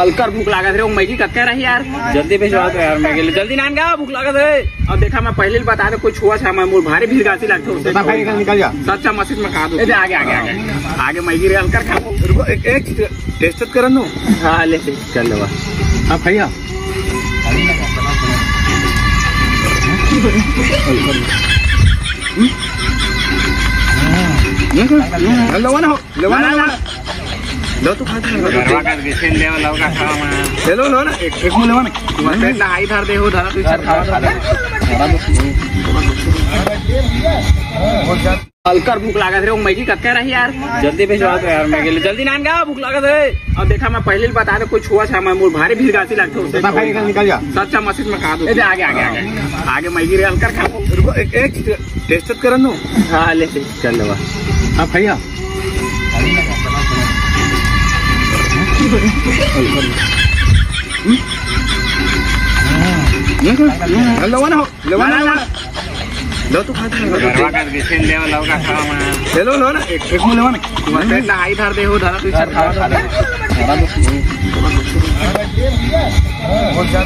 हल्कर भूख लागत है, वो मैगी कक्का रही यार। जल्दी भिजवा दो यार मैगी लिए, जल्दी नान गा, भूख लागत है। अब देखा मैं पहले बता दे कुछ हुआ था, मैं मोर भारी भीड़ गाती लगता है निकल जा। सच्चा मस्जिद में खा दो। आगे आगे आगे आगे मैगी रे हल्कर खा। एक टेस्ट कर दो। हाँ ले चल लो। हाँ भैया लो तो खा ले लो ना एक मुंह लेवा ना पेट हाई धर दे हो धरा तू खा। हल्कर भूख लागत है, वो मैगी कक्का रही यार। जल्दी भिजवा दो यार मैगी लिए, जल्दी नान गा, भूख लागत है। अब देखा मैं पहले बता दे कुछ हुआ था, मैं मोर भारी भीड़ गाती लगता है निकल जा। सच्चा मस्जिद में खा दो। आगे आगे आगे आगे मैगी रे हल्कर खा। एक टेस्ट कर दो। हाँ ले चल लो। हाँ भैया लो ना लो तो खा ले लो ना एक मुंह लेवा ना पेट हाई धर दे हो धरा तू खा।